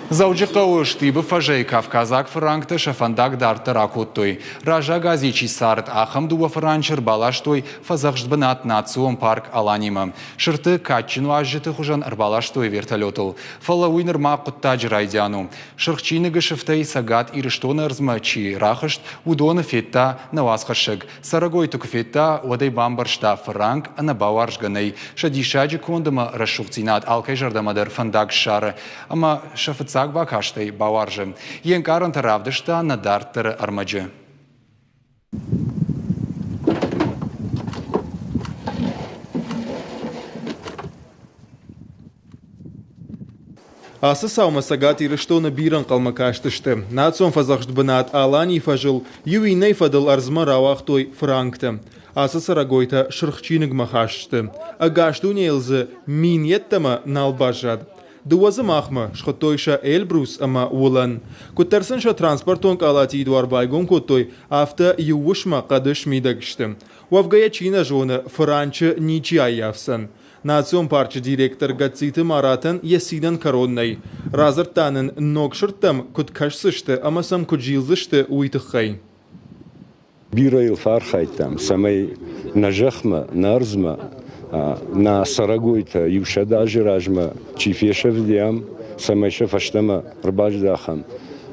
Заучыққа ұштибі фажай Кавказак франкты шафандак дарты ракуттой. Ража газичи сарт ахам дуа франчыр балаштой фазақшдбынат национ парк аланима. Шырты катчину ажжыты хужан арбалаштой вертолетыл. Фалауинер мақутта жирайдяну. Шырхчиныгы шыфтай сагат ирыштоны арзма чи рахышт удоны фетта навасқашыг. Сарагой тук фетта уадай бамбаршта франк анабауаржганай. Шадишаджи кондыма рашуқтинат алкай жардамадар фандак шары. Ама шафыц Сагба каштай баваржы. Енкарын таравдышта надарттыры армаджы. Асы саума сагат ирыштоны биран қалма каштышты. Национ фазақшдбынат алани фажыл, ювиней фадыл арзма равахтой франкты. Асы сарагойта шырхчинык махашты. Агаштуне елзы минеттама налбажад. Дуазы махма, шхотойша Эльбрус ама улан. Куттерсынша транспортон калати идуар байгон коттой авто ювушма кадыш мидагшты. Уавгая чина жоны франчы ничи айявсан. Национ парчы директор гациты маратан ясидан коронной. Разыртанын нокшырттам куткашсышты, ама сам куджилзышты уйтыхай. Бирайл фархайтам, самай нажахма, нарзма, на Сарагойта юшадажи ражма чифешев диам самайша фаштама рбаждахам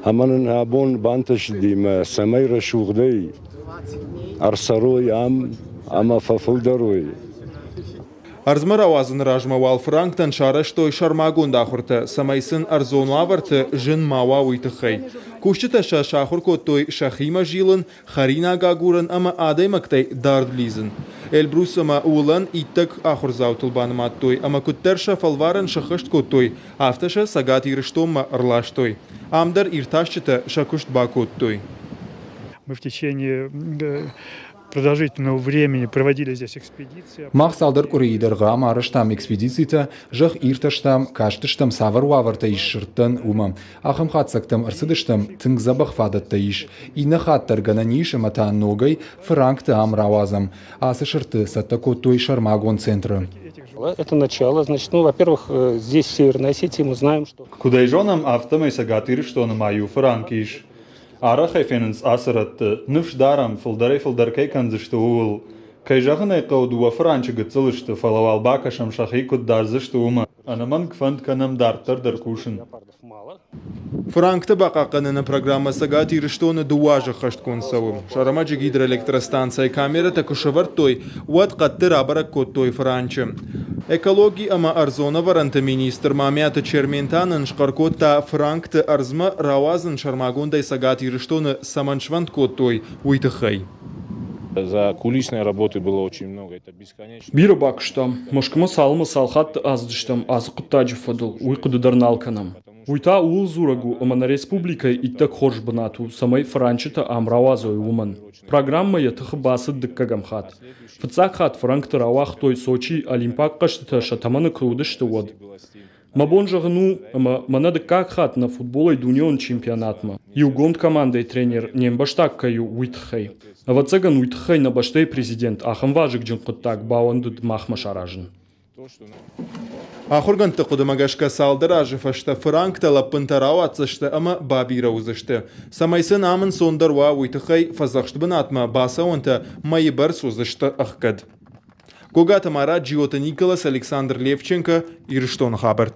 аманын абон банташ дима самай рашугдей арсарой ама фафулдарой Арзма равазын ражма вал франктан шараштой шармагун дахурта самайсын арзону аварты жын мава уйтыхай. Кушчыташа шахур коттой шахима жилын, харина гагурын ама адай мактай дардлизын. Эльбрус ама улан иттак ахурзаутылбаным аттой, ама куттерша фалваран шахышт коттой, авташа сагат ирыштомма ырлаштой. Амдар ирташчыта шакушт бакоттой. Мы в течение продолжительного времени проводили здесь экспедиции. Махсалдар куридерга марыштам экспедицията жах ирташтам каштыштам савар ваварта ишшырттан умам. Ахам хатсактам арсыдыштам тынг забах фадатта иш. Ина хаттар гананиш амата ногай франкта ам равазам. Асы шырты саттакоттой шармагон центра. Это начало. Значит, во-первых, здесь, в Северной Осетии, мы знаем, что... Кудайжонам автомайса гатыры, что на мою франкиш. Арахай финанс асарат нуш дарам филдар кейканзышты уыл. Кайжағынай қауду франчы гыцылышты фалавал бакашам шахикут дарзышты ума. Анаман кфанд канам дарттар кушын. Франкты бақақанына программа сагат ирыштоны дуажы хашт консавым. Шарамаджы гидроэлектростанция камера такушавартой уат қатты рабарак коттой франчы. Экологи ама арзона варанты министр Мамята Черментанын шқаркотта франкты арзма равазын шармагондай сагат ирыштоны саманшвант коттой уйтыхай. За кулисной работы было очень много, это бесконечно. Биро бакштам, мошкма салма салхат аздыштам, азы куттаджи фадыл, уйкуды дарналканам. Уйта уыл зурагу, ама республика иттак хорж банату, самай франчыта амравазой уман. Программа ятых басы дыккагамхат. Фыцак хат франкты равах той Сочи олимпак каштыта шатаманы крудышты вод. Мабон жағыну, ама манады как хат на футболай дунион чемпионатма. Югонд командой тренер нем баштак каю уйтхай. А вот цаган уйтхай на баштай президент ахам важык джинкуттак бауандуд махма шаражын. Ахурганты қудымагашка салдыражы фашта франкта лаппынтарау атсышты ама бабира узышты. Самайсын амын сондарва уйтхай фазақшдбын атма баса онта майыбар сузышты ахкад. Гогата Марат, Джиота Николас, Александр Левченко, Ирштон Хабарт.